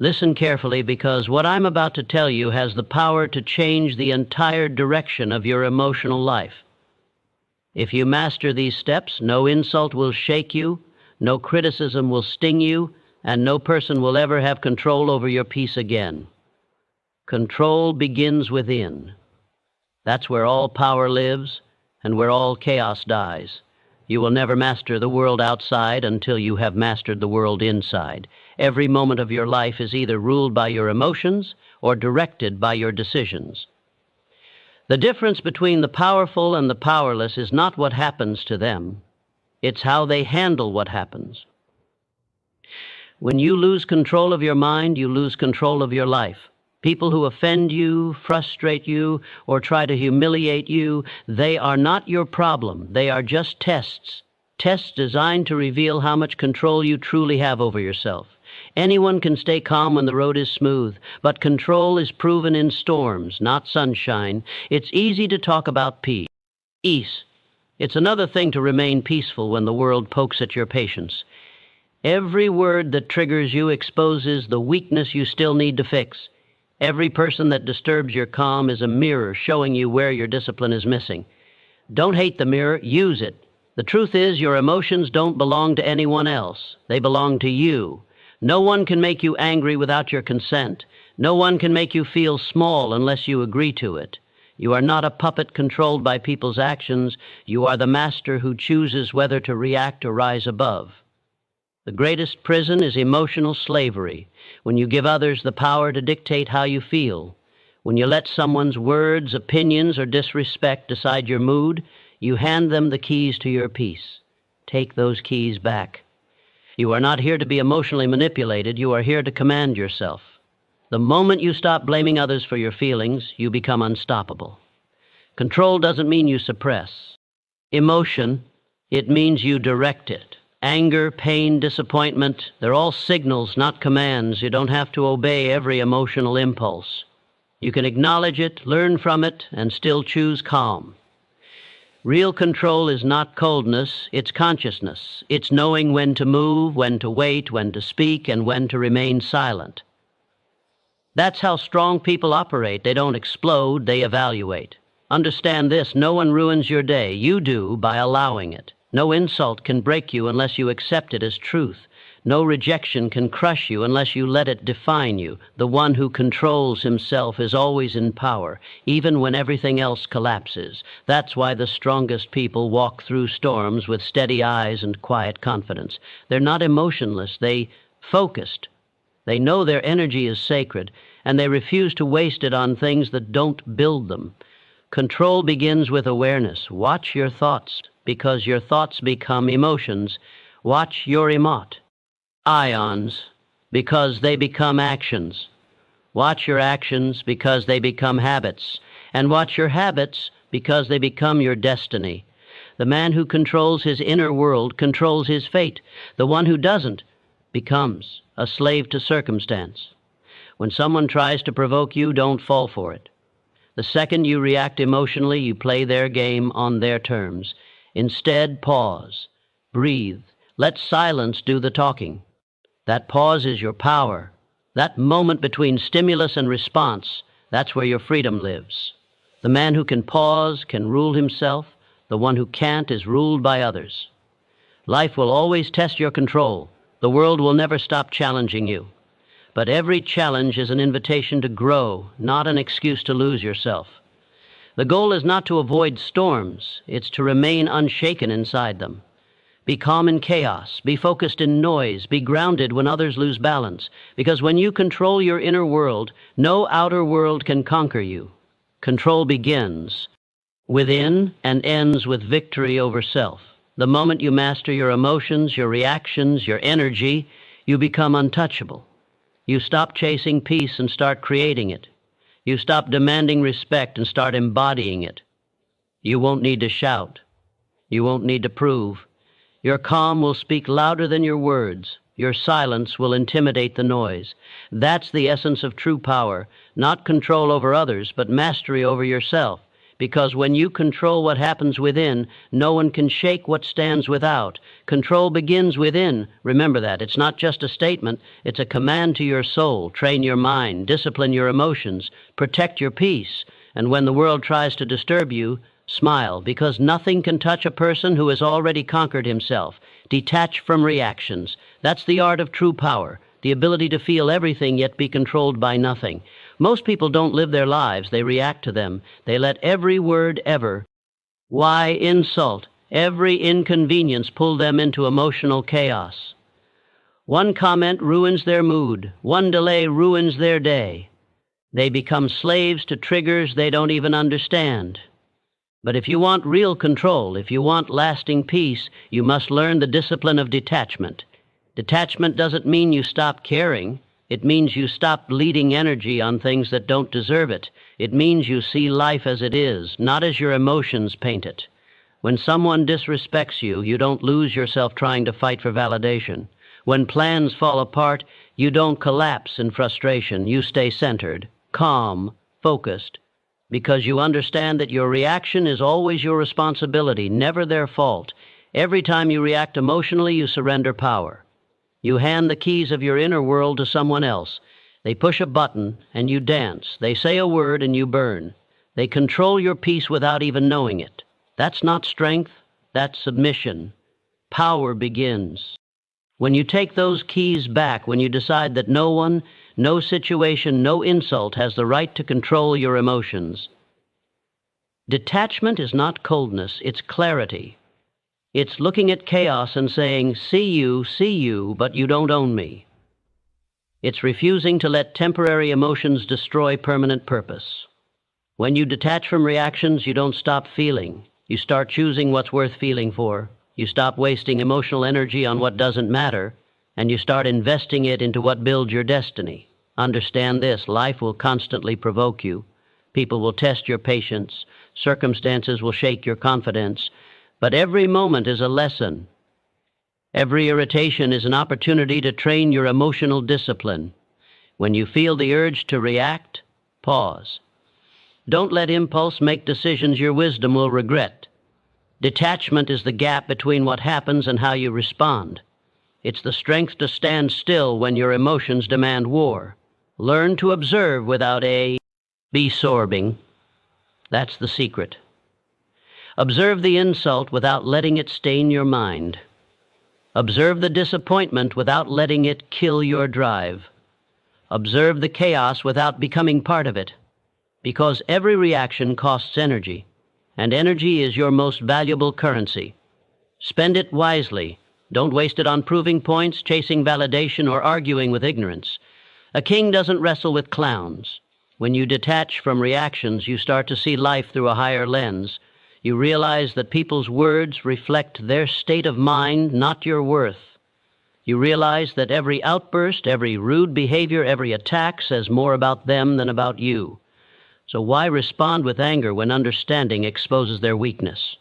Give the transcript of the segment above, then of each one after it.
Listen carefully, because what I'm about to tell you has the power to change the entire direction of your emotional life. If you master these steps, no insult will shake you, no criticism will sting you, and no person will ever have control over your peace again. Control begins within. That's where all power lives and where all chaos dies. You will never master the world outside until you have mastered the world inside. Every moment of your life is either ruled by your emotions or directed by your decisions. The difference between the powerful and the powerless is not what happens to them. It's how they handle what happens. When you lose control of your mind, you lose control of your life. People who offend you, frustrate you, or try to humiliate you, they are not your problem. They are just tests. Tests designed to reveal how much control you truly have over yourself. Anyone can stay calm when the road is smooth, but control is proven in storms, not sunshine. It's easy to talk about peace. It's another thing to remain peaceful when the world pokes at your patience. Every word that triggers you exposes the weakness you still need to fix. Every person that disturbs your calm is a mirror showing you where your discipline is missing. Don't hate the mirror, use it. The truth is, your emotions don't belong to anyone else. They belong to you. No one can make you angry without your consent. No one can make you feel small unless you agree to it. You are not a puppet controlled by people's actions. You are the master who chooses whether to react or rise above. The greatest prison is emotional slavery, when you give others the power to dictate how you feel. When you let someone's words, opinions, or disrespect decide your mood, you hand them the keys to your peace. Take those keys back. You are not here to be emotionally manipulated. You are here to command yourself. The moment you stop blaming others for your feelings, you become unstoppable. Control doesn't mean you suppress emotion. It means you direct it. Anger, pain, disappointment, they're all signals, not commands. You don't have to obey every emotional impulse. You can acknowledge it, learn from it, and still choose calm. Real control is not coldness, it's consciousness. It's knowing when to move, when to wait, when to speak, and when to remain silent. That's how strong people operate. They don't explode, they evaluate. Understand this, no one ruins your day. You do by allowing it. No insult can break you unless you accept it as truth. No rejection can crush you unless you let it define you. The one who controls himself is always in power, even when everything else collapses. That's why the strongest people walk through storms with steady eyes and quiet confidence. They're not emotionless, they're focused. They know their energy is sacred, and they refuse to waste it on things that don't build them. Control begins with awareness. Watch your thoughts, because your thoughts become emotions. Watch your ions, because they become actions. Watch your actions, because they become habits. And watch your habits, because they become your destiny. The man who controls his inner world controls his fate. The one who doesn't becomes a slave to circumstance. When someone tries to provoke you, don't fall for it. The second you react emotionally, you play their game on their terms. Instead, pause, breathe, let silence do the talking. That pause is your power. That moment between stimulus and response, that's where your freedom lives. The man who can pause can rule himself. The one who can't is ruled by others. Life will always test your control. The world will never stop challenging you. But every challenge is an invitation to grow, not an excuse to lose yourself. The goal is not to avoid storms, it's to remain unshaken inside them. Be calm in chaos, be focused in noise, be grounded when others lose balance, because when you control your inner world, no outer world can conquer you. Control begins within and ends with victory over self. The moment you master your emotions, your reactions, your energy, you become untouchable. You stop chasing peace and start creating it. You stop demanding respect and start embodying it. You won't need to shout. You won't need to prove. Your calm will speak louder than your words. Your silence will intimidate the noise. That's the essence of true power, not control over others, but mastery over yourself. because when you control what happens within, no one can shake what stands without. Control begins within. Remember that. It's not just a statement. It's a command to your soul. Train your mind, discipline your emotions, protect your peace. And when the world tries to disturb you, smile, because nothing can touch a person who has already conquered himself. Detach from reactions. That's the art of true power, the ability to feel everything yet be controlled by nothing. Most people don't live their lives, they react to them. They let every word ever, why insult, every inconvenience pull them into emotional chaos. One comment ruins their mood. One delay ruins their day. They become slaves to triggers they don't even understand. But if you want real control, if you want lasting peace, you must learn the discipline of detachment. Detachment doesn't mean you stop caring. It means you stop bleeding energy on things that don't deserve it. It means you see life as it is, not as your emotions paint it. When someone disrespects you, you don't lose yourself trying to fight for validation. When plans fall apart, you don't collapse in frustration. You stay centered, calm, focused, because you understand that your reaction is always your responsibility, never their fault. Every time you react emotionally, you surrender power. You hand the keys of your inner world to someone else. They push a button and you dance. They say a word and you burn. They control your peace without even knowing it. That's not strength, that's submission. Power begins. When you take those keys back, when you decide that no one, no situation, no insult has the right to control your emotions. Detachment is not coldness, it's clarity. It's looking at chaos and saying, see you, but you don't own me. It's refusing to let temporary emotions destroy permanent purpose. When you detach from reactions, you don't stop feeling. You start choosing what's worth feeling for. You stop wasting emotional energy on what doesn't matter, and you start investing it into what builds your destiny. Understand this, life will constantly provoke you. People will test your patience. Circumstances will shake your confidence. But every moment is a lesson. Every irritation is an opportunity to train your emotional discipline. When you feel the urge to react, pause. Don't let impulse make decisions your wisdom will regret. Detachment is the gap between what happens and how you respond. It's the strength to stand still when your emotions demand war. Learn to observe without absorbing. That's the secret. Observe the insult without letting it stain your mind. Observe the disappointment without letting it kill your drive. Observe the chaos without becoming part of it, because every reaction costs energy, and energy is your most valuable currency. Spend it wisely. Don't waste it on proving points, chasing validation, or arguing with ignorance. A king doesn't wrestle with clowns. When you detach from reactions, you start to see life through a higher lens. You realize that people's words reflect their state of mind, not your worth. You realize that every outburst, every rude behavior, every attack says more about them than about you. So why respond with anger when understanding exposes their weakness?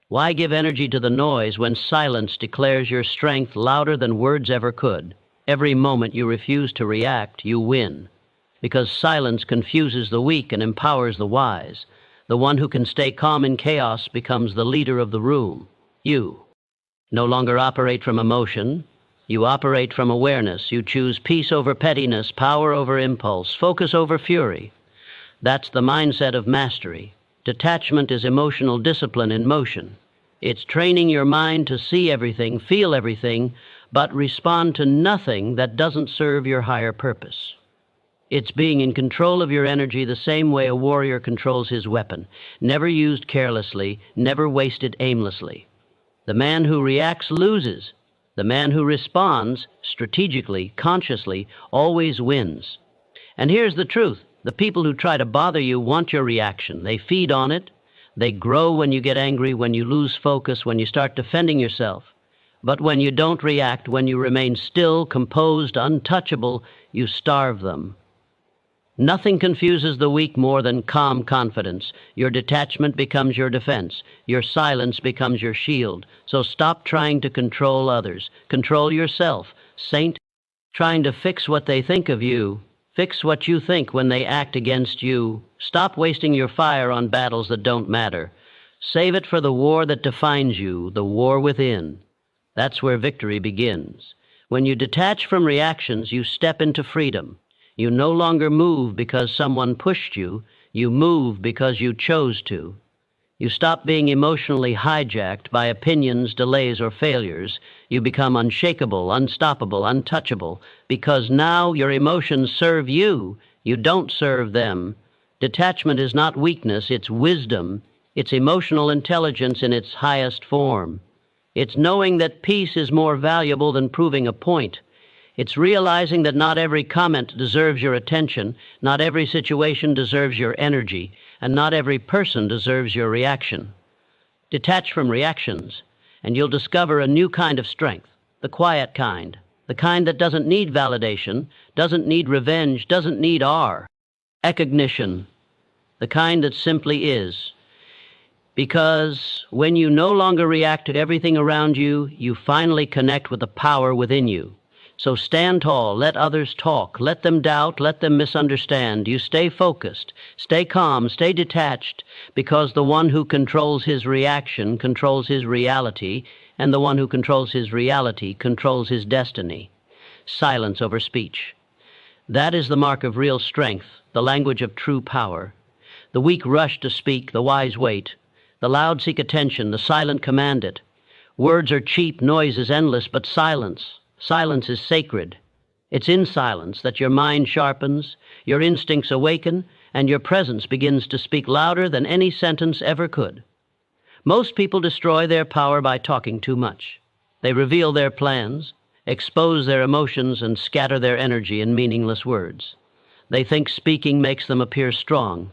Why give energy to the noise when silence declares your strength louder than words ever could? Every moment you refuse to react, you win, because silence confuses the weak and empowers the wise. The one who can stay calm in chaos becomes the leader of the room. You no longer operate from emotion. You operate from awareness. You choose peace over pettiness, power over impulse, focus over fury. That's the mindset of mastery. Detachment is emotional discipline in motion. It's training your mind to see everything, feel everything, but respond to nothing that doesn't serve your higher purpose. It's being in control of your energy the same way a warrior controls his weapon, never used carelessly, never wasted aimlessly. The man who reacts loses. The man who responds strategically, consciously, always wins. And here's the truth. The people who try to bother you want your reaction. They feed on it. They grow when you get angry, when you lose focus, when you start defending yourself. But when you don't react, when you remain still, composed, untouchable, you starve them. Nothing confuses the weak more than calm confidence. Your detachment becomes your defense. Your silence becomes your shield. So stop trying to control others. Control yourself. Saint, trying to fix what they think of you. Fix what you think when they act against you. Stop wasting your fire on battles that don't matter. Save it for the war that defines you, the war within. That's where victory begins. When you detach from reactions, you step into freedom. You no longer move because someone pushed you. You move because you chose to. You stop being emotionally hijacked by opinions, delays, or failures. You become unshakable, unstoppable, untouchable, because now your emotions serve you. You don't serve them. Detachment is not weakness, it's wisdom. It's emotional intelligence in its highest form. It's knowing that peace is more valuable than proving a point. It's realizing that not every comment deserves your attention, not every situation deserves your energy, and not every person deserves your reaction. Detach from reactions, and you'll discover a new kind of strength, the quiet kind, the kind that doesn't need validation, doesn't need revenge, doesn't need recognition, the kind that simply is. Because when you no longer react to everything around you, you finally connect with the power within you. So stand tall, let others talk, let them doubt, let them misunderstand. You stay focused, stay calm, stay detached, because the one who controls his reaction controls his reality, and the one who controls his reality controls his destiny. Silence over speech. That is the mark of real strength, the language of true power. The weak rush to speak, the wise wait. The loud seek attention, the silent command it. Words are cheap, noise is endless, but silence is sacred. It's in silence that your mind sharpens, your instincts awaken, and your presence begins to speak louder than any sentence ever could. Most people destroy their power by talking too much. They reveal their plans, expose their emotions, and scatter their energy in meaningless words. They think speaking makes them appear strong,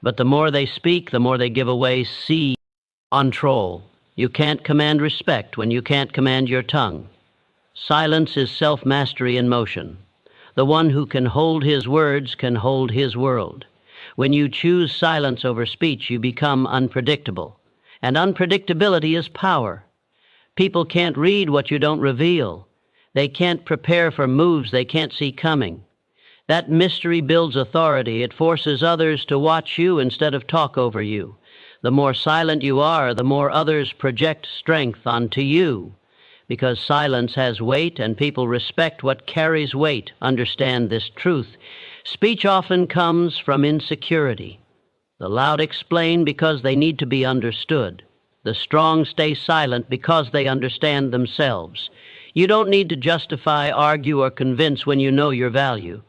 but the more they speak, the more they give away control. You can't command respect when you can't command your tongue. Silence is self-mastery in motion. The one who can hold his words can hold his world. When you choose silence over speech, you become unpredictable. And unpredictability is power. People can't read what you don't reveal. They can't prepare for moves they can't see coming. That mystery builds authority. It forces others to watch you instead of talk over you. The more silent you are, the more others project strength onto you. Because silence has weight and people respect what carries weight. Understand this truth. Speech often comes from insecurity. The loud explain because they need to be understood. The strong stay silent because they understand themselves. You don't need to justify, argue, or convince when you know your value.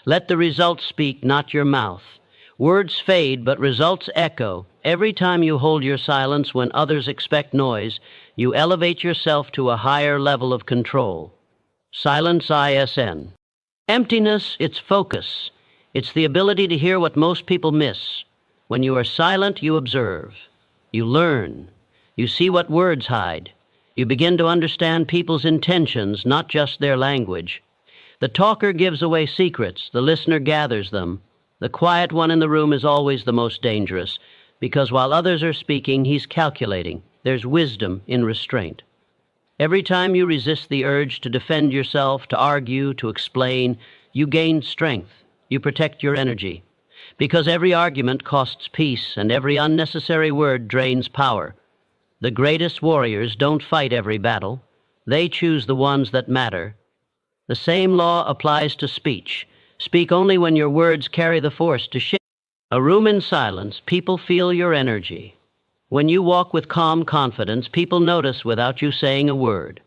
Let the results speak, not your mouth. Words fade, but results echo. Every time you hold your silence when others expect noise, you elevate yourself to a higher level of control. Silence ISN. Emptiness, it's focus. It's the ability to hear what most people miss. When you are silent, you observe. You learn. You see what words hide. You begin to understand people's intentions, not just their language. The talker gives away secrets. The listener gathers them. The quiet one in the room is always the most dangerous, because while others are speaking, he's calculating. There's wisdom in restraint. Every time you resist the urge to defend yourself, to argue, to explain, you gain strength. You protect your energy. Because every argument costs peace, and every unnecessary word drains power. The greatest warriors don't fight every battle. They choose the ones that matter. The same law applies to speech. Speak only when your words carry the force to shift. A room in silence, people feel your energy. When you walk with calm confidence, people notice without you saying a word.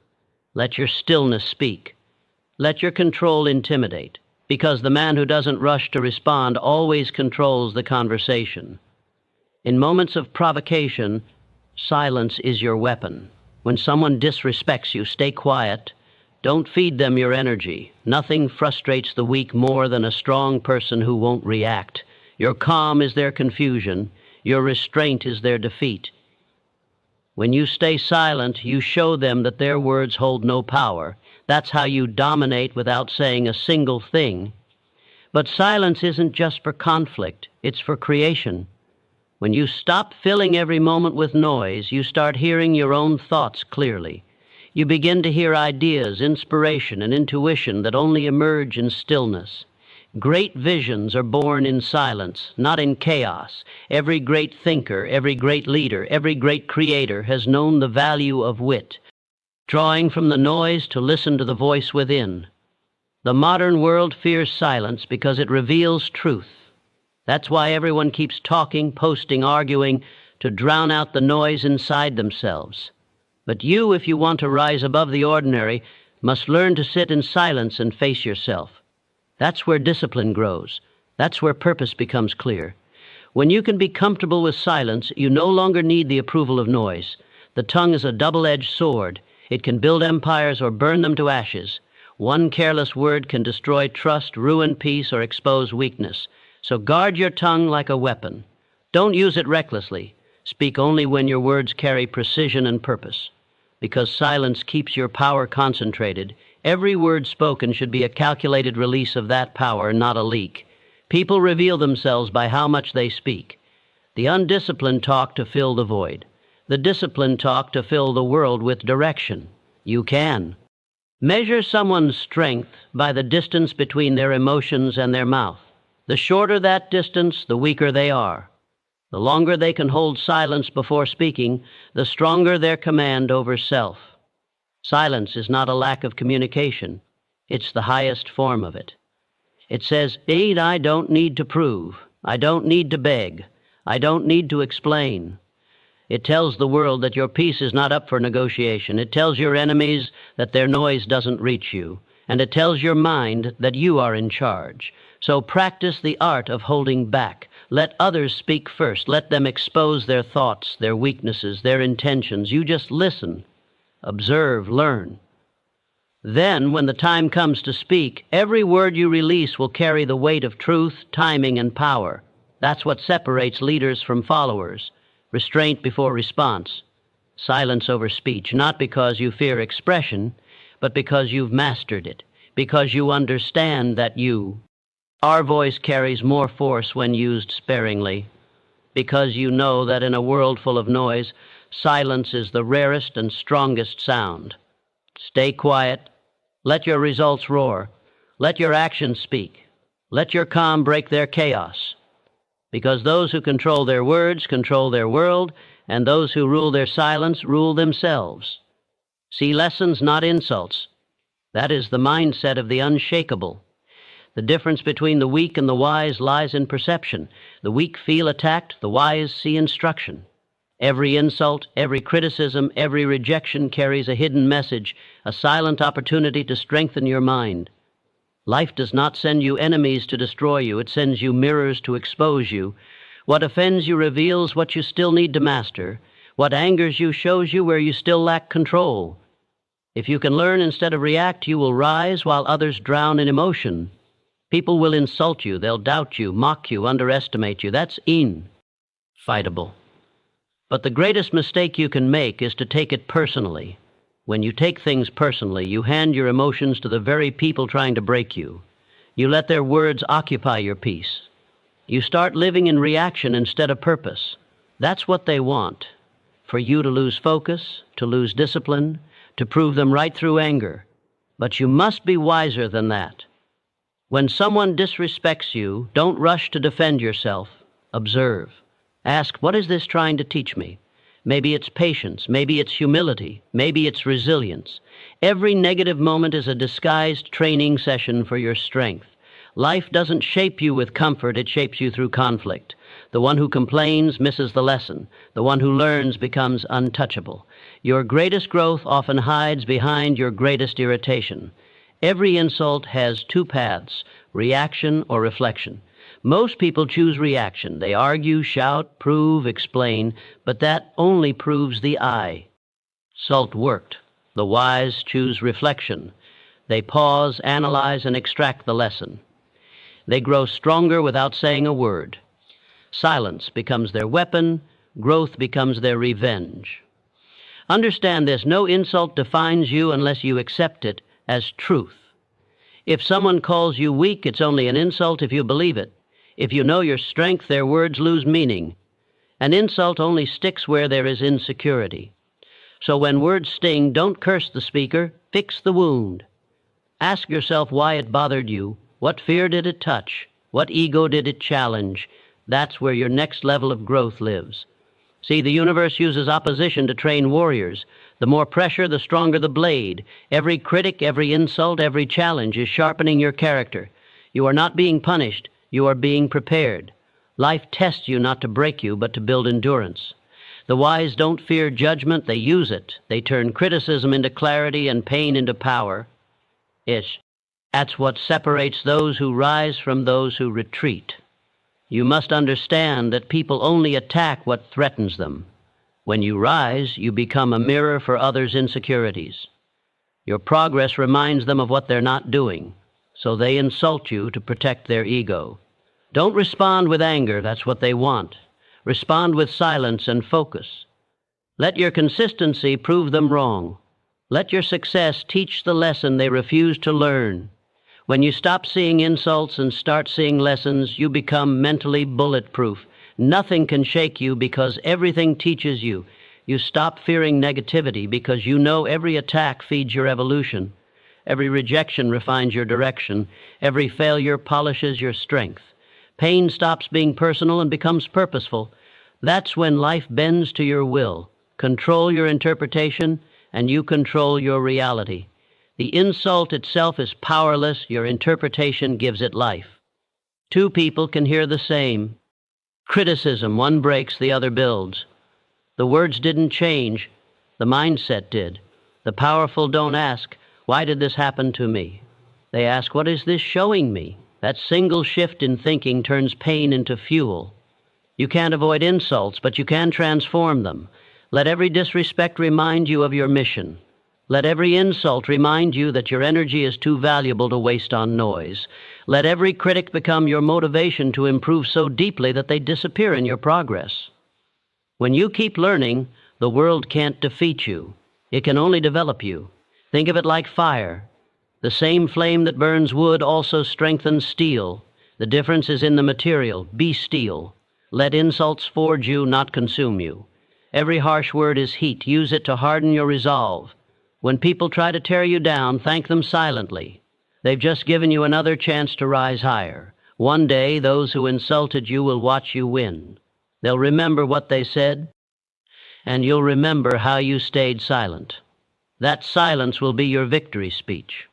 Let your stillness speak. Let your control intimidate, because the man who doesn't rush to respond always controls the conversation. In moments of provocation, silence is your weapon. When someone disrespects you, stay quiet. Don't feed them your energy. Nothing frustrates the weak more than a strong person who won't react. Your calm is their confusion. Your restraint is their defeat. When you stay silent, you show them that their words hold no power. That's how you dominate without saying a single thing. But silence isn't just for conflict. It's for creation. When you stop filling every moment with noise, you start hearing your own thoughts clearly. You begin to hear ideas, inspiration, and intuition that only emerge in stillness. Great visions are born in silence, not in chaos. Every great thinker, every great leader, every great creator has known the value of wit, drawing from the noise to listen to the voice within. The modern world fears silence because it reveals truth. That's why everyone keeps talking, posting, arguing, to drown out the noise inside themselves. But you, if you want to rise above the ordinary, must learn to sit in silence and face yourself. That's where discipline grows. That's where purpose becomes clear. When you can be comfortable with silence, you no longer need the approval of noise. The tongue is a double-edged sword. It can build empires or burn them to ashes. One careless word can destroy trust, ruin peace, or expose weakness. So guard your tongue like a weapon. Don't use it recklessly. Speak only when your words carry precision and purpose. Because silence keeps your power concentrated, every word spoken should be a calculated release of that power, not a leak. People reveal themselves by how much they speak. The undisciplined talk to fill the void. The disciplined talk to fill the world with direction. You can. Measure someone's strength by the distance between their emotions and their mouth. The shorter that distance, the weaker they are. The longer they can hold silence before speaking, the stronger their command over self. Silence is not a lack of communication. It's the highest form of it. It says, I don't need to prove. I don't need to beg. I don't need to explain. It tells the world that your peace is not up for negotiation. It tells your enemies that their noise doesn't reach you. And it tells your mind that you are in charge. So practice the art of holding back. Let others speak first. Let them expose their thoughts, their weaknesses, their intentions. You just listen, observe, learn. Then, when the time comes to speak, every word you release will carry the weight of truth, timing, and power. That's what separates leaders from followers. Restraint before response. Silence over speech, not because you fear expression, but because you've mastered it, because you understand that Our voice carries more force when used sparingly, because you know that in a world full of noise, silence is the rarest and strongest sound. Stay quiet. Let your results roar. Let your actions speak. Let your calm break their chaos. Because those who control their words control their world, and those who rule their silence rule themselves. See lessons, not insults. That is the mindset of the unshakable. The difference between the weak and the wise lies in perception. The weak feel attacked, the wise see instruction. Every insult, every criticism, every rejection carries a hidden message, a silent opportunity to strengthen your mind. Life does not send you enemies to destroy you. It sends you mirrors to expose you. What offends you reveals what you still need to master. What angers you shows you where you still lack control. If you can learn instead of react, you will rise while others drown in emotion. People will insult you, they'll doubt you, mock you, underestimate you. That's fightable. But the greatest mistake you can make is to take it personally. When you take things personally, you hand your emotions to the very people trying to break you. You let their words occupy your peace. You start living in reaction instead of purpose. That's what they want, for you to lose focus, to lose discipline, to prove them right through anger. But you must be wiser than that. When someone disrespects you, don't rush to defend yourself. Observe. Ask, what is this trying to teach me? Maybe it's patience, maybe it's humility, maybe it's resilience. Every negative moment is a disguised training session for your strength. Life doesn't shape you with comfort, it shapes you through conflict. The one who complains misses the lesson. The one who learns becomes untouchable. Your greatest growth often hides behind your greatest irritation. Every insult has two paths, reaction or reflection. Most people choose reaction. They argue, shout, prove, explain, but that only proves the I. Salt worked. The wise choose reflection. They pause, analyze, and extract the lesson. They grow stronger without saying a word. Silence becomes their weapon. Growth becomes their revenge. Understand this, no insult defines you unless you accept it as truth. If someone calls you weak, it's only an insult if you believe it. If you know your strength, their words lose meaning. An insult only sticks where there is insecurity. So when words sting, don't curse the speaker, fix the wound. Ask yourself why it bothered you. What fear did it touch? What ego did it challenge? That's where your next level of growth lives. See, the universe uses opposition to train warriors. The more pressure, the stronger the blade. Every critic, every insult, every challenge is sharpening your character. You are not being punished. You are being prepared. Life tests you not to break you, but to build endurance. The wise don't fear judgment, they use it. They turn criticism into clarity and pain into power. That's what separates those who rise from those who retreat. You must understand that people only attack what threatens them. When you rise, you become a mirror for others' insecurities. Your progress reminds them of what they're not doing, so they insult you to protect their ego. Don't respond with anger, that's what they want. Respond with silence and focus. Let your consistency prove them wrong. Let your success teach the lesson they refuse to learn. When you stop seeing insults and start seeing lessons, you become mentally bulletproof. Nothing can shake you because everything teaches you. You stop fearing negativity because you know every attack feeds your evolution. Every rejection refines your direction. Every failure polishes your strength. Pain stops being personal and becomes purposeful. That's when life bends to your will. Control your interpretation, and you control your reality. The insult itself is powerless. Your interpretation gives it life. Two people can hear the same criticism. One breaks, the other builds. The words didn't change. The mindset did. The powerful don't ask, "Why did this happen to me?" They ask, "What is this showing me?" That single shift in thinking turns pain into fuel. You can't avoid insults, but you can transform them. Let every disrespect remind you of your mission. Let every insult remind you that your energy is too valuable to waste on noise. Let every critic become your motivation to improve so deeply that they disappear in your progress. When you keep learning, the world can't defeat you. It can only develop you. Think of it like fire. The same flame that burns wood also strengthens steel. The difference is in the material. Be steel. Let insults forge you, not consume you. Every harsh word is heat. Use it to harden your resolve. When people try to tear you down, thank them silently. They've just given you another chance to rise higher. One day, those who insulted you will watch you win. They'll remember what they said, and you'll remember how you stayed silent. That silence will be your victory speech.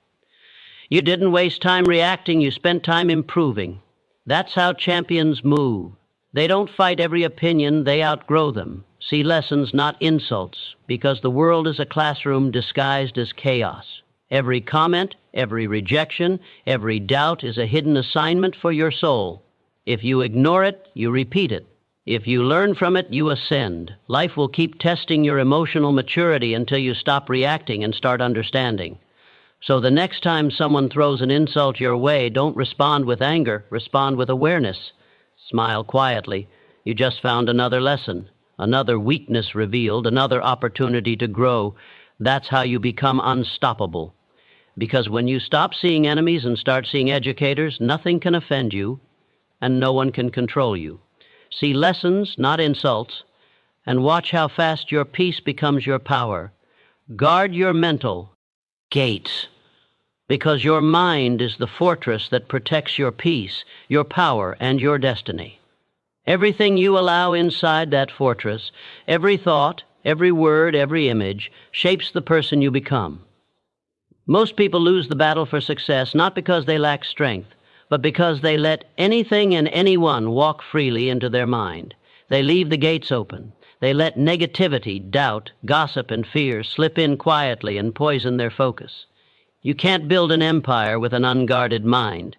You didn't waste time reacting, you spent time improving. That's how champions move. They don't fight every opinion, they outgrow them. See lessons, not insults, because the world is a classroom disguised as chaos. Every comment, every rejection, every doubt is a hidden assignment for your soul. If you ignore it, you repeat it. If you learn from it, you ascend. Life will keep testing your emotional maturity until you stop reacting and start understanding. So the next time someone throws an insult your way, don't respond with anger, respond with awareness. Smile quietly. You just found another lesson. Another weakness revealed, another opportunity to grow. That's how you become unstoppable. Because when you stop seeing enemies and start seeing educators, nothing can offend you, and no one can control you. See lessons, not insults, and watch how fast your peace becomes your power. Guard your mental gates, because your mind is the fortress that protects your peace, your power, and your destiny. Everything you allow inside that fortress, every thought, every word, every image, shapes the person you become. Most people lose the battle for success not because they lack strength, but because they let anything and anyone walk freely into their mind. They leave the gates open. They let negativity, doubt, gossip, and fear slip in quietly and poison their focus. You can't build an empire with an unguarded mind.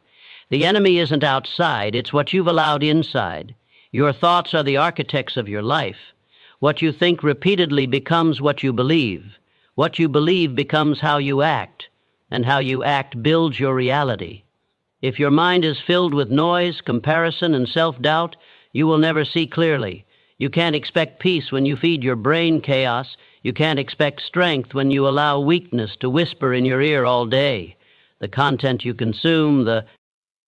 The enemy isn't outside, it's what you've allowed inside. Your thoughts are the architects of your life. What you think repeatedly becomes what you believe. What you believe becomes how you act, and how you act builds your reality. If your mind is filled with noise, comparison, and self-doubt, you will never see clearly. You can't expect peace when you feed your brain chaos. You can't expect strength when you allow weakness to whisper in your ear all day. The content you consume, the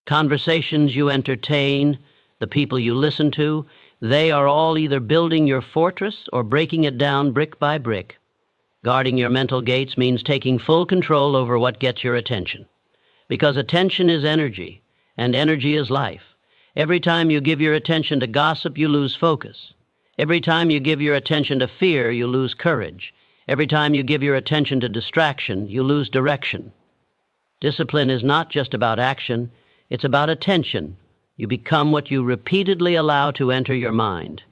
conversations you entertain, the people you listen to, they are all either building your fortress or breaking it down brick by brick. Guarding your mental gates means taking full control over what gets your attention. Because attention is energy, and energy is life. Every time you give your attention to gossip, you lose focus. Every time you give your attention to fear, you lose courage. Every time you give your attention to distraction, you lose direction. Discipline is not just about action, it's about attention. You become what you repeatedly allow to enter your mind.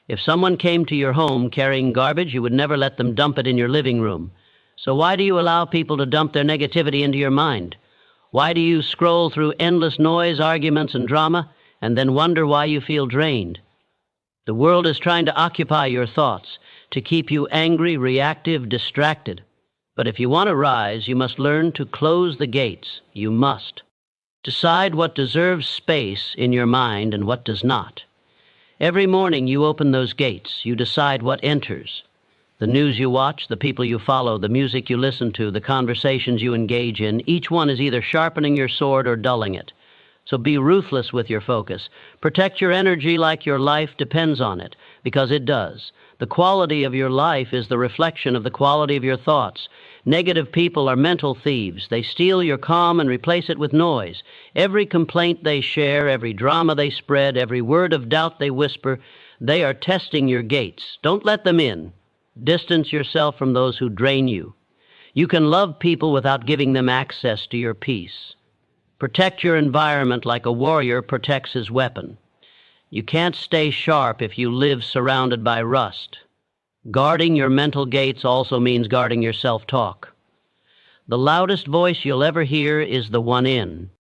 If someone came to your home carrying garbage, you would never let them dump it in your living room. So why do you allow people to dump their negativity into your mind? Why do you scroll through endless noise, arguments, and drama, and then wonder why you feel drained? The world is trying to occupy your thoughts, to keep you angry, reactive, distracted. But if you want to rise, you must learn to close the gates. You must. Decide what deserves space in your mind and what does not. Every morning you open those gates. You decide what enters. The news you watch, the people you follow, the music you listen to, the conversations you engage in, each one is either sharpening your sword or dulling it. So be ruthless with your focus. Protect your energy like your life depends on it, because it does. The quality of your life is the reflection of the quality of your thoughts. Negative people are mental thieves. They steal your calm and replace it with noise. Every complaint they share, every drama they spread, every word of doubt they whisper, they are testing your gates. Don't let them in. Distance yourself from those who drain you. You can love people without giving them access to your peace. Protect your environment like a warrior protects his weapon. You can't stay sharp if you live surrounded by rust. Guarding your mental gates also means guarding your self-talk. The loudest voice you'll ever hear is the one in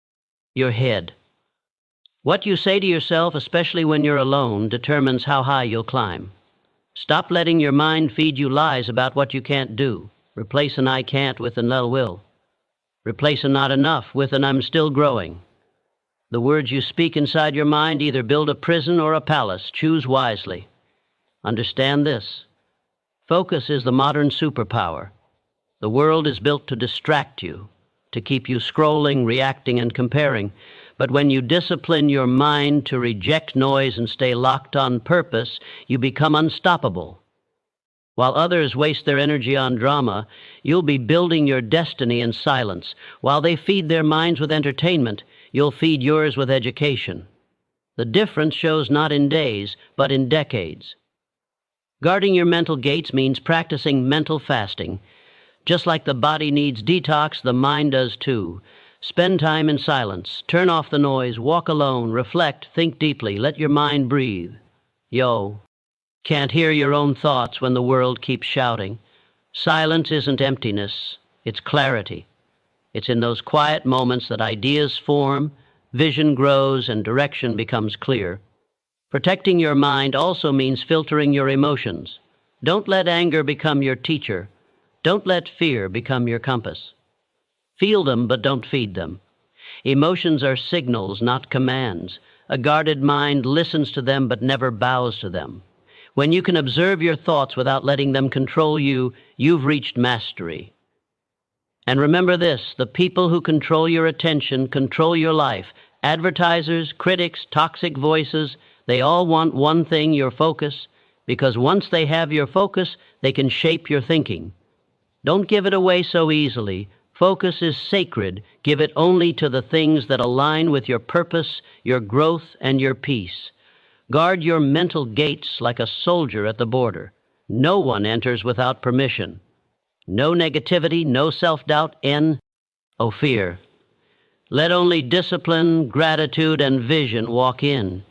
your head. What you say to yourself, especially when you're alone, determines how high you'll climb. Stop letting your mind feed you lies about what you can't do. Replace an I can't with an I will. Replace a not enough with an I'm still growing. The words you speak inside your mind either build a prison or a palace. Choose wisely. Understand this. Focus is the modern superpower. The world is built to distract you, to keep you scrolling, reacting, and comparing. But when you discipline your mind to reject noise and stay locked on purpose, you become unstoppable. While others waste their energy on drama, you'll be building your destiny in silence. While they feed their minds with entertainment, you'll feed yours with education. The difference shows not in days, but in decades. Guarding your mental gates means practicing mental fasting. Just like the body needs detox, the mind does too. Spend time in silence. Turn off the noise. Walk alone. Reflect. Think deeply. Let your mind breathe. Can't hear your own thoughts when the world keeps shouting. Silence isn't emptiness. It's clarity. It's in those quiet moments that ideas form, vision grows, and direction becomes clear. Protecting your mind also means filtering your emotions. Don't let anger become your teacher. Don't let fear become your compass. Feel them, but don't feed them. Emotions are signals, not commands. A guarded mind listens to them, but never bows to them. When you can observe your thoughts without letting them control you, you've reached mastery. And remember this, the people who control your attention control your life. Advertisers, critics, toxic voices, they all want one thing, your focus, because once they have your focus, they can shape your thinking. Don't give it away so easily. Focus is sacred. Give it only to the things that align with your purpose, your growth, and your peace. Guard your mental gates like a soldier at the border. No one enters without permission. No negativity, no self-doubt, fear. Let only discipline, gratitude, and vision walk in,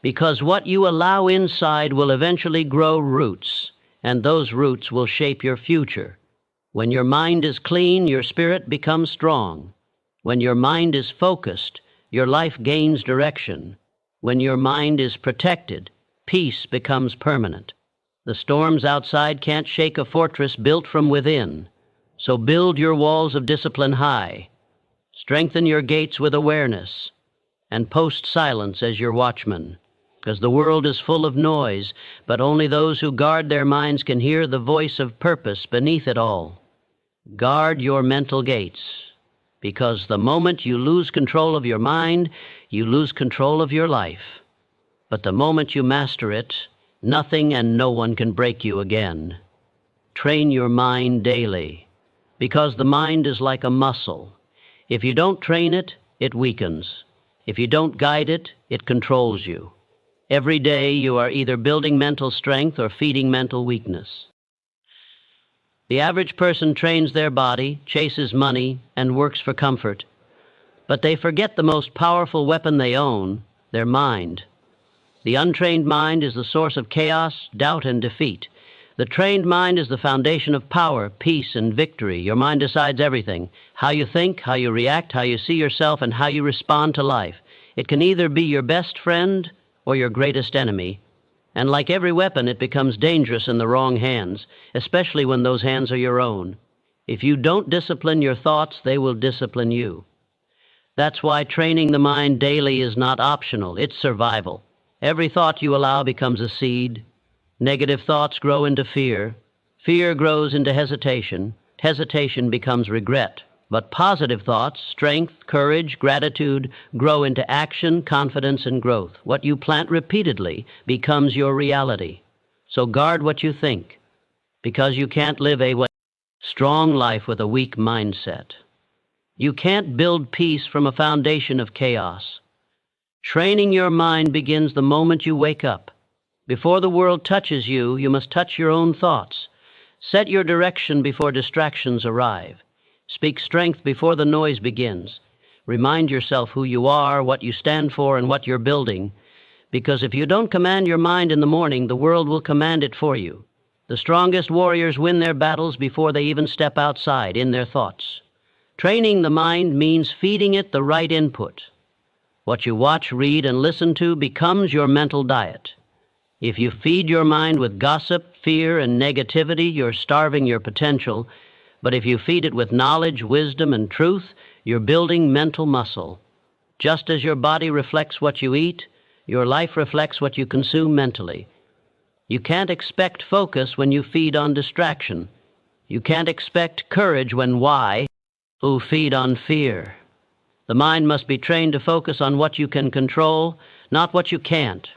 because what you allow inside will eventually grow roots, and those roots will shape your future. When your mind is clean, your spirit becomes strong. When your mind is focused, your life gains direction. When your mind is protected, peace becomes permanent. The storms outside can't shake a fortress built from within. So build your walls of discipline high. Strengthen your gates with awareness. And post silence as your watchman. Because the world is full of noise, but only those who guard their minds can hear the voice of purpose beneath it all. Guard your mental gates, because the moment you lose control of your mind, you lose control of your life. But the moment you master it, nothing and no one can break you again. Train your mind daily, because the mind is like a muscle. If you don't train it, it weakens. If you don't guide it, it controls you. Every day you are either building mental strength or feeding mental weakness. The average person trains their body, chases money, and works for comfort. But they forget the most powerful weapon they own, their mind. The untrained mind is the source of chaos, doubt, and defeat. The trained mind is the foundation of power, peace, and victory. Your mind decides everything: how you think, how you react, how you see yourself, and how you respond to life. It can either be your best friend or your greatest enemy. And like every weapon, it becomes dangerous in the wrong hands, especially when those hands are your own. If you don't discipline your thoughts, they will discipline you. That's why training the mind daily is not optional, it's survival. Every thought you allow becomes a seed. Negative thoughts grow into fear. Fear grows into hesitation. Hesitation becomes regret. But positive thoughts, strength, courage, gratitude, grow into action, confidence, and growth. What you plant repeatedly becomes your reality. So guard what you think, because you can't live a strong life with a weak mindset. You can't build peace from a foundation of chaos. Training your mind begins the moment you wake up. Before the world touches you, you must touch your own thoughts. Set your direction before distractions arrive. Speak strength before the noise begins. Remind yourself who you are, what you stand for, and what you're building. Because if you don't command your mind in the morning, the world will command it for you. The strongest warriors win their battles before they even step outside, in their thoughts. Training the mind means feeding it the right input. What you watch, read, and listen to becomes your mental diet. If you feed your mind with gossip, fear, and negativity, you're starving your potential. But if you feed it with knowledge, wisdom, and truth, you're building mental muscle. Just as your body reflects what you eat, your life reflects what you consume mentally. You can't expect focus when you feed on distraction. You can't expect courage when who feed on fear. The mind must be trained to focus on what you can control, not what you can't.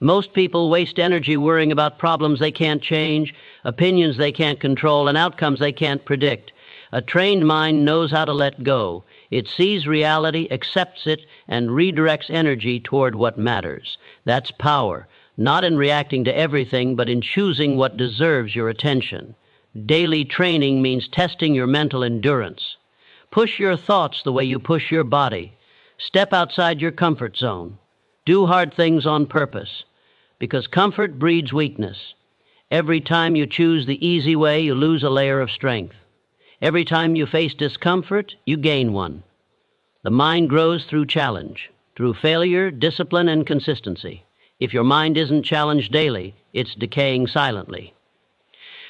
Most people waste energy worrying about problems they can't change, opinions they can't control, and outcomes they can't predict. A trained mind knows how to let go. It sees reality, accepts it, and redirects energy toward what matters. That's power, not in reacting to everything, but in choosing what deserves your attention. Daily training means testing your mental endurance. Push your thoughts the way you push your body. Step outside your comfort zone. Do hard things on purpose, because comfort breeds weakness. Every time you choose the easy way, you lose a layer of strength. Every time you face discomfort, you gain one. The mind grows through challenge, through failure, discipline, and consistency. If your mind isn't challenged daily, it's decaying silently.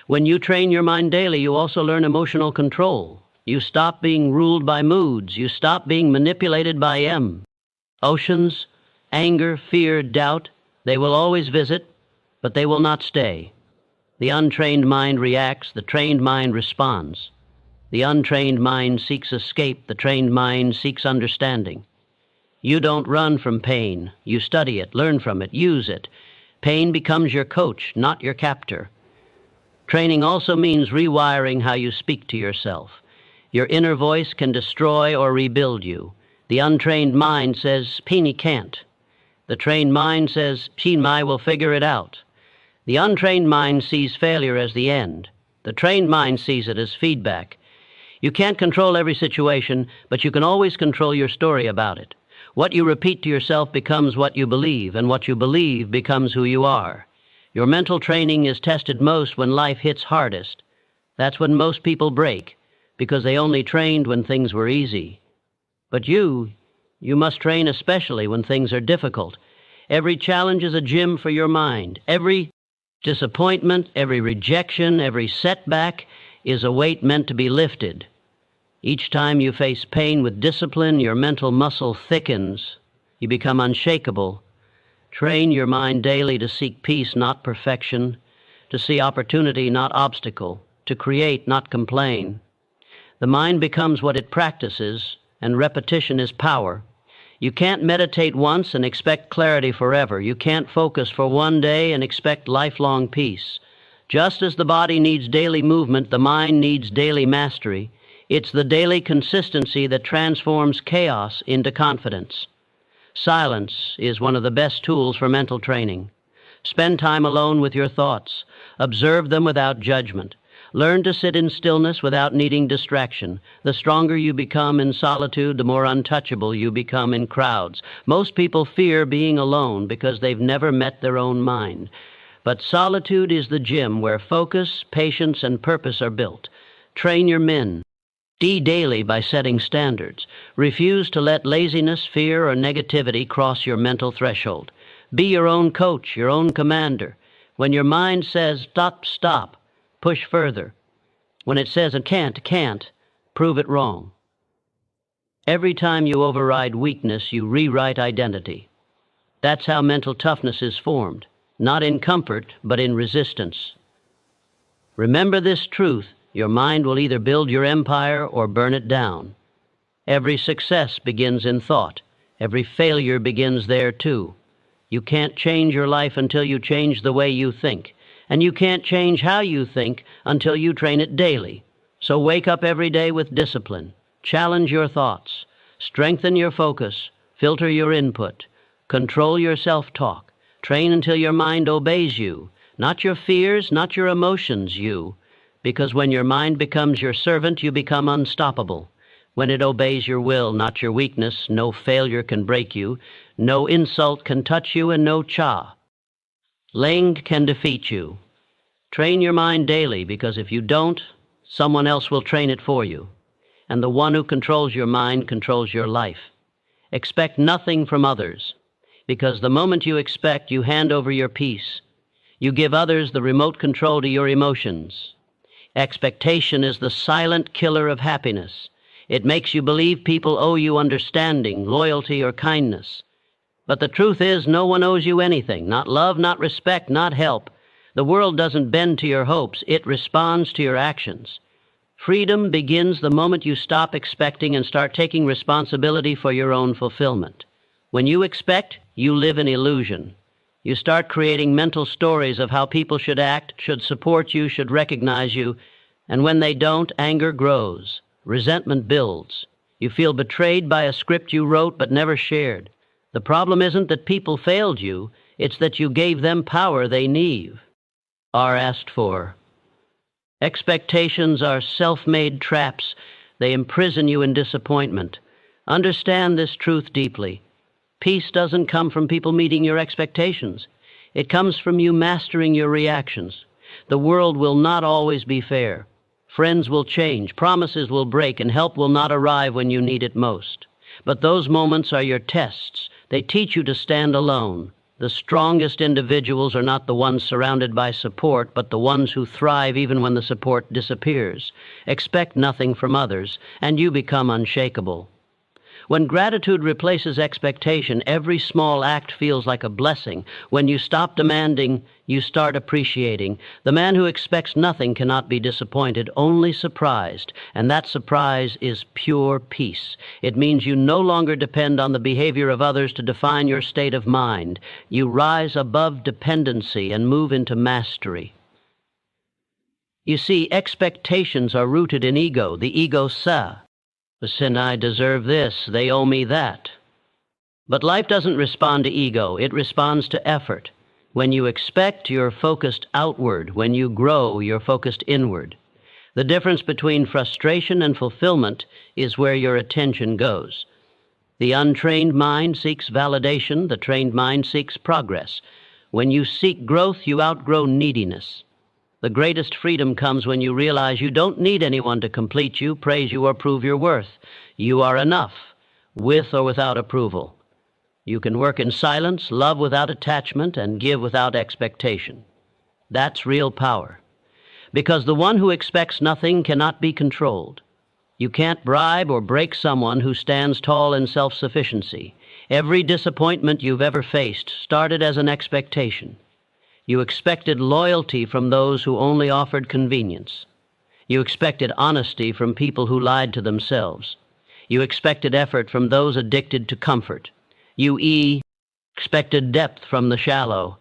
When you train your mind daily, you also learn emotional control. You stop being ruled by moods. You stop being manipulated by emotions, anger, fear, doubt. They will always visit, but they will not stay. The untrained mind reacts, the trained mind responds. The untrained mind seeks escape, the trained mind seeks understanding. You don't run from pain. You study it, learn from it, use it. Pain becomes your coach, not your captor. Training also means rewiring how you speak to yourself. Your inner voice can destroy or rebuild you. The untrained mind says, "Peeny can't." The trained mind says, "Mai will figure it out." The untrained mind sees failure as the end. The trained mind sees it as feedback. You can't control every situation, but you can always control your story about it. What you repeat to yourself becomes what you believe, and what you believe becomes who you are. Your mental training is tested most when life hits hardest. That's when most people break, because they only trained when things were easy. But you must train especially when things are difficult. Every challenge is a gym for your mind. Every disappointment, every rejection, every setback is a weight meant to be lifted. Each time you face pain with discipline, your mental muscle thickens. You become unshakable. Train your mind daily to seek peace, not perfection, to see opportunity, not obstacle, to create, not complain. The mind becomes what it practices, and repetition is power. You can't meditate once and expect clarity forever. You can't focus for one day and expect lifelong peace. Just as the body needs daily movement, the mind needs daily mastery. It's the daily consistency that transforms chaos into confidence. Silence is one of the best tools for mental training. Spend time alone with your thoughts. Observe them without judgment. Learn to sit in stillness without needing distraction. The stronger you become in solitude, the more untouchable you become in crowds. Most people fear being alone because they've never met their own mind. But solitude is the gym where focus, patience, and purpose are built. Train your men. Be daily by setting standards. Refuse to let laziness, fear, or negativity cross your mental threshold. Be your own coach, your own commander. When your mind says, stop, stop, push further. When it says, can't, prove it wrong. Every time you override weakness, you rewrite identity. That's how mental toughness is formed, not in comfort, but in resistance. Remember this truth: your mind will either build your empire or burn it down. Every success begins in thought. Every failure begins there too. You can't change your life until you change the way you think. And you can't change how you think until you train it daily. So wake up every day with discipline. Challenge your thoughts. Strengthen your focus. Filter your input. Control your self-talk. Train until your mind obeys you. Not your fears, not your emotions, you. Because when your mind becomes your servant, you become unstoppable. When it obeys your will, not your weakness, no failure can break you. No insult can touch you, and no ling can defeat you. Train your mind daily, because if you don't, someone else will train it for you. And the one who controls your mind controls your life. Expect nothing from others, because the moment you expect, you hand over your peace. You give others the remote control to your emotions. Expectation is the silent killer of happiness. It makes you believe people owe you understanding, loyalty, or kindness. But the truth is, no one owes you anything, not love, not respect, not help. The world doesn't bend to your hopes, it responds to your actions. Freedom begins the moment you stop expecting and start taking responsibility for your own fulfillment. When you expect, you live in illusion. You start creating mental stories of how people should act, should support you, should recognize you, and when they don't, anger grows, resentment builds. You feel betrayed by a script you wrote but never shared. The problem isn't that people failed you, it's that you gave them power they are asked for. Expectations are self-made traps. They imprison you in disappointment. Understand this truth deeply. Peace doesn't come from people meeting your expectations. It comes from you mastering your reactions. The world will not always be fair. Friends will change, promises will break, and help will not arrive when you need it most. But those moments are your tests. They teach you to stand alone. The strongest individuals are not the ones surrounded by support, but the ones who thrive even when the support disappears. Expect nothing from others, and you become unshakable. When gratitude replaces expectation, every small act feels like a blessing. When you stop demanding, you start appreciating. The man who expects nothing cannot be disappointed, only surprised. And that surprise is pure peace. It means you no longer depend on the behavior of others to define your state of mind. You rise above dependency and move into mastery. You see, expectations are rooted in ego, the ego sa. Sin, I deserve this, they owe me that. But life doesn't respond to ego, it responds to effort. When you expect, you're focused outward. When you grow, you're focused inward. The difference between frustration and fulfillment is where your attention goes. The untrained mind seeks validation, the trained mind seeks progress. When you seek growth, you outgrow neediness. The greatest freedom comes when you realize you don't need anyone to complete you, praise you, or prove your worth. You are enough, with or without approval. You can work in silence, love without attachment, and give without expectation. That's real power. Because the one who expects nothing cannot be controlled. You can't bribe or break someone who stands tall in self-sufficiency. Every disappointment you've ever faced started as an expectation. You expected loyalty from those who only offered convenience. You expected honesty from people who lied to themselves. You expected effort from those addicted to comfort. You expected depth from the shallow.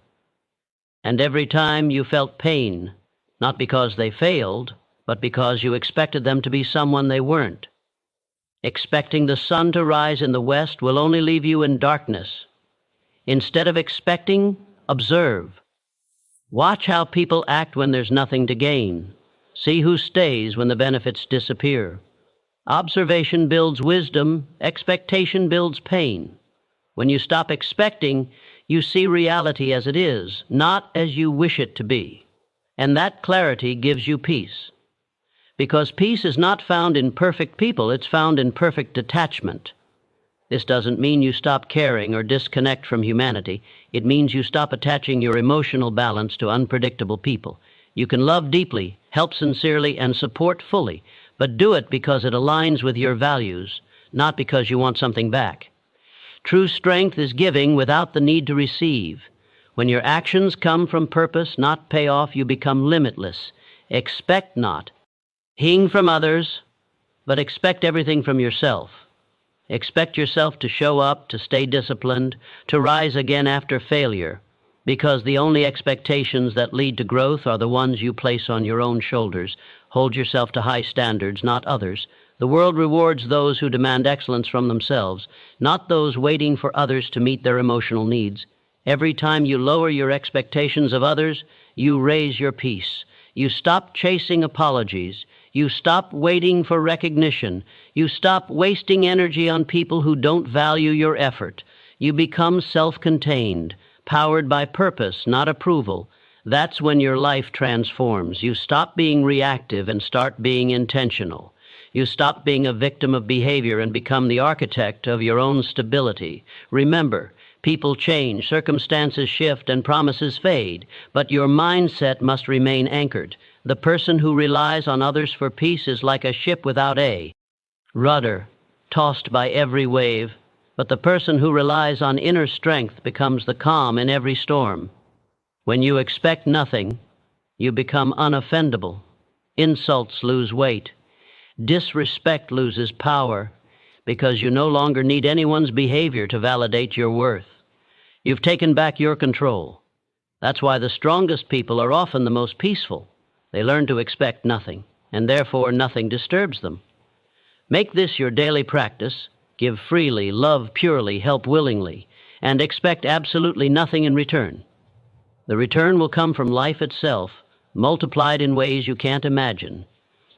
And every time you felt pain, not because they failed, but because you expected them to be someone they weren't. Expecting the sun to rise in the west will only leave you in darkness. Instead of expecting, observe. Watch how people act when there's nothing to gain. See who stays when the benefits disappear. Observation builds wisdom, expectation builds pain. When you stop expecting, you see reality as it is, not as you wish it to be. And that clarity gives you peace. Because peace is not found in perfect people, it's found in perfect detachment. This doesn't mean you stop caring or disconnect from humanity. It means you stop attaching your emotional balance to unpredictable people. You can love deeply, help sincerely, and support fully, but do it because it aligns with your values, not because you want something back. True strength is giving without the need to receive. When your actions come from purpose, not payoff, you become limitless. Expect not. Heing from others, but expect everything from yourself. Expect yourself to show up, to stay disciplined, to rise again after failure, because the only expectations that lead to growth are the ones you place on your own shoulders. Hold yourself to high standards, not others. The world rewards those who demand excellence from themselves, not those waiting for others to meet their emotional needs. Every time you lower your expectations of others, you raise your peace. You stop chasing apologies. You stop waiting for recognition. You stop wasting energy on people who don't value your effort. You become self-contained, powered by purpose, not approval. That's when your life transforms. You stop being reactive and start being intentional. You stop being a victim of behavior and become the architect of your own stability. Remember, people change, circumstances shift, and promises fade, but your mindset must remain anchored. The person who relies on others for peace is like a ship without a rudder, tossed by every wave, but the person who relies on inner strength becomes the calm in every storm. When you expect nothing, you become unoffendable. Insults lose weight. Disrespect loses power, because you no longer need anyone's behavior to validate your worth. You've taken back your control. That's why the strongest people are often the most peaceful. They learn to expect nothing, and therefore nothing disturbs them. Make this your daily practice. Give freely, love purely, help willingly, and expect absolutely nothing in return. The return will come from life itself, multiplied in ways you can't imagine.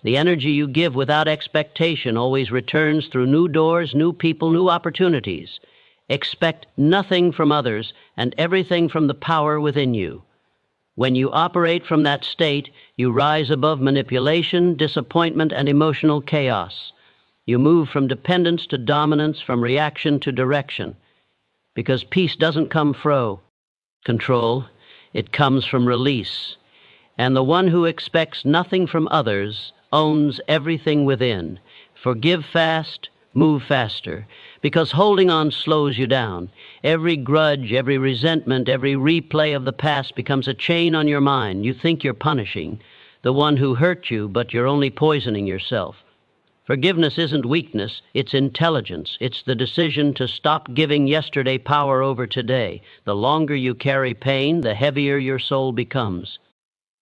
The energy you give without expectation always returns through new doors, new people, new opportunities. Expect nothing from others and everything from the power within you. When you operate from that state, you rise above manipulation, disappointment, and emotional chaos. You move from dependence to dominance, from reaction to direction. Because peace doesn't come from control, it comes from release. And the one who expects nothing from others owns everything within. Forgive fast, move faster, because holding on slows you down. Every grudge, every resentment, every replay of the past becomes a chain on your mind. You think you're punishing the one who hurt you, but you're only poisoning yourself. Forgiveness isn't weakness, it's intelligence. It's the decision to stop giving yesterday power over today. The longer you carry pain, the heavier your soul becomes.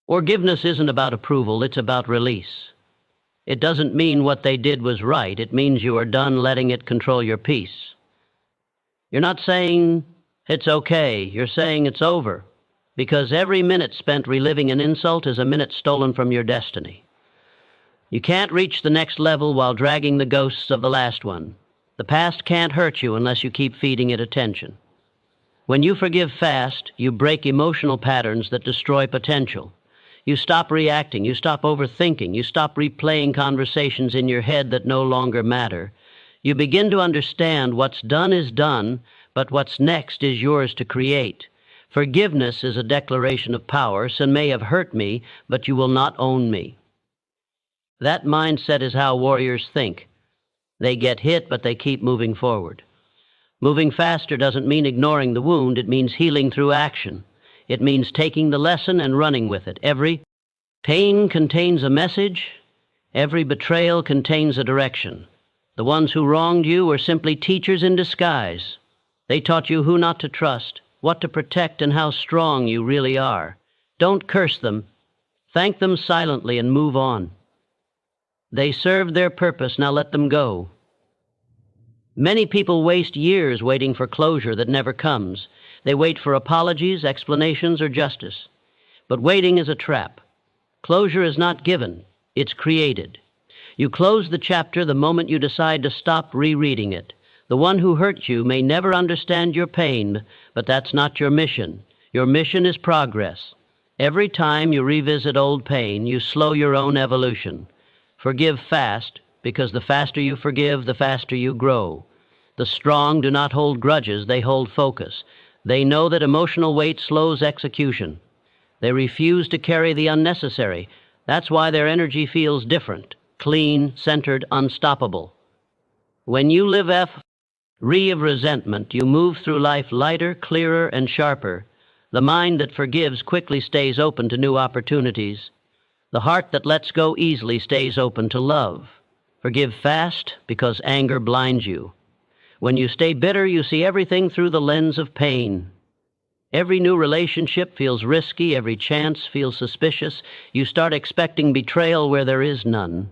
Forgiveness isn't about approval, it's about release. It doesn't mean what they did was right. It means you are done letting it control your peace. You're not saying it's okay. You're saying it's over. Because every minute spent reliving an insult is a minute stolen from your destiny. You can't reach the next level while dragging the ghosts of the last one. The past can't hurt you unless you keep feeding it attention. When you forgive fast, you break emotional patterns that destroy potential. You stop reacting, you stop overthinking, you stop replaying conversations in your head that no longer matter. You begin to understand what's done is done, but what's next is yours to create. Forgiveness is a declaration of power. Sin may have hurt me, but you will not own me. That mindset is how warriors think. They get hit, but they keep moving forward. Moving faster doesn't mean ignoring the wound, it means healing through action. It means taking the lesson and running with it. Every pain contains a message. Every betrayal contains a direction. The ones who wronged you were simply teachers in disguise. They taught you who not to trust, what to protect, and how strong you really are. Don't curse them. Thank them silently and move on. They served their purpose, now let them go. Many people waste years waiting for closure that never comes. They wait for apologies, explanations, or justice. But waiting is a trap. Closure is not given, it's created. You close the chapter the moment you decide to stop rereading it. The one who hurt you may never understand your pain, but that's not your mission. Your mission is progress. Every time you revisit old pain, you slow your own evolution. Forgive fast, because the faster you forgive, the faster you grow. The strong do not hold grudges, they hold focus. They know that emotional weight slows execution. They refuse to carry the unnecessary. That's why their energy feels different, clean, centered, unstoppable. When you live free of resentment, you move through life lighter, clearer, and sharper. The mind that forgives quickly stays open to new opportunities. The heart that lets go easily stays open to love. Forgive fast, because anger blinds you. When you stay bitter, you see everything through the lens of pain. Every new relationship feels risky, every chance feels suspicious. You start expecting betrayal where there is none.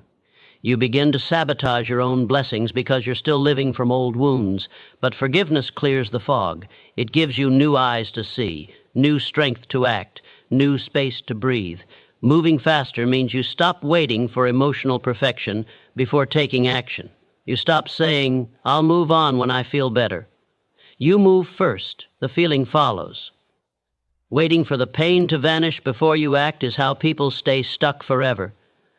You begin to sabotage your own blessings because you're still living from old wounds. But forgiveness clears the fog. It gives you new eyes to see, new strength to act, new space to breathe. Moving faster means you stop waiting for emotional perfection before taking action. You stop saying, "I'll move on when I feel better." You move first. The feeling follows. Waiting for the pain to vanish before you act is how people stay stuck forever.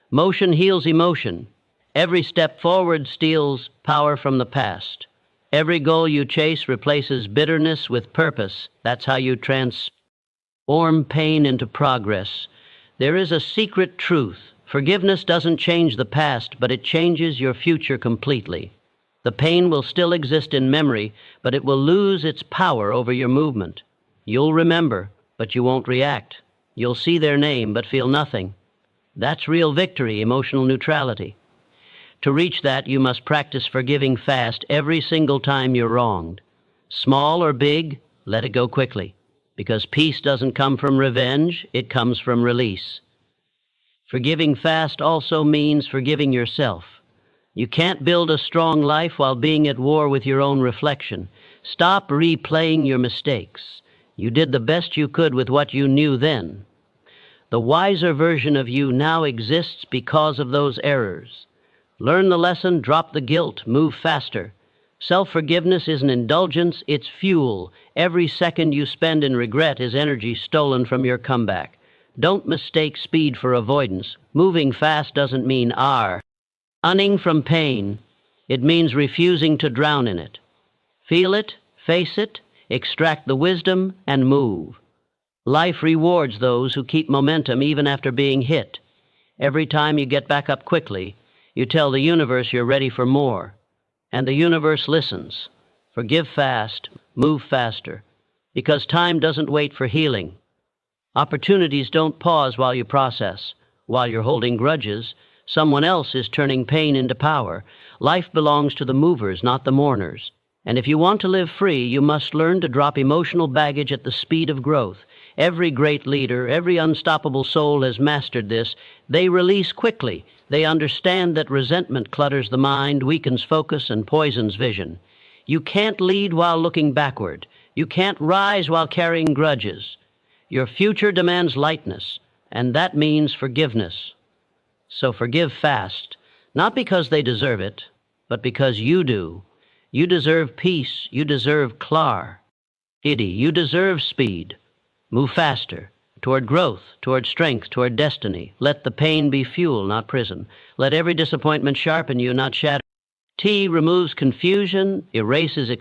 Motion heals emotion. Every step forward steals power from the past. Every goal you chase replaces bitterness with purpose. That's how you transform pain into progress. There is a secret truth. Forgiveness doesn't change the past, but it changes your future completely. The pain will still exist in memory, but it will lose its power over your movement. You'll remember, but you won't react. You'll see their name, but feel nothing. That's real victory, emotional neutrality. To reach that, you must practice forgiving fast every single time you're wronged. Small or big, let it go quickly. Because peace doesn't come from revenge, it comes from release. Forgiving fast also means forgiving yourself. You can't build a strong life while being at war with your own reflection. Stop replaying your mistakes. You did the best you could with what you knew then. The wiser version of you now exists because of those errors. Learn the lesson, drop the guilt, move faster. Self-forgiveness isn't indulgence, it's fuel. Every second you spend in regret is energy stolen from your comeback. Don't mistake speed for avoidance. Moving fast doesn't mean running from pain. It means refusing to drown in it. Feel it, face it, extract the wisdom, and move. Life rewards those who keep momentum even after being hit. Every time you get back up quickly, you tell the universe you're ready for more. And the universe listens. Forgive fast, move faster, because time doesn't wait for healing. Opportunities don't pause while you process. While you're holding grudges, someone else is turning pain into power. Life belongs to the movers, not the mourners. And if you want to live free, you must learn to drop emotional baggage at the speed of growth. Every great leader, every unstoppable soul has mastered this. They release quickly. They understand that resentment clutters the mind, weakens focus, and poisons vision. You can't lead while looking backward. You can't rise while carrying grudges. Your future demands lightness, and that means forgiveness. So forgive fast, not because they deserve it, but because you do. You deserve peace. You deserve clarity. You deserve speed. Move faster, toward growth, toward strength, toward destiny. Let the pain be fuel, not prison. Let every disappointment sharpen you, not shatter. T removes confusion, erases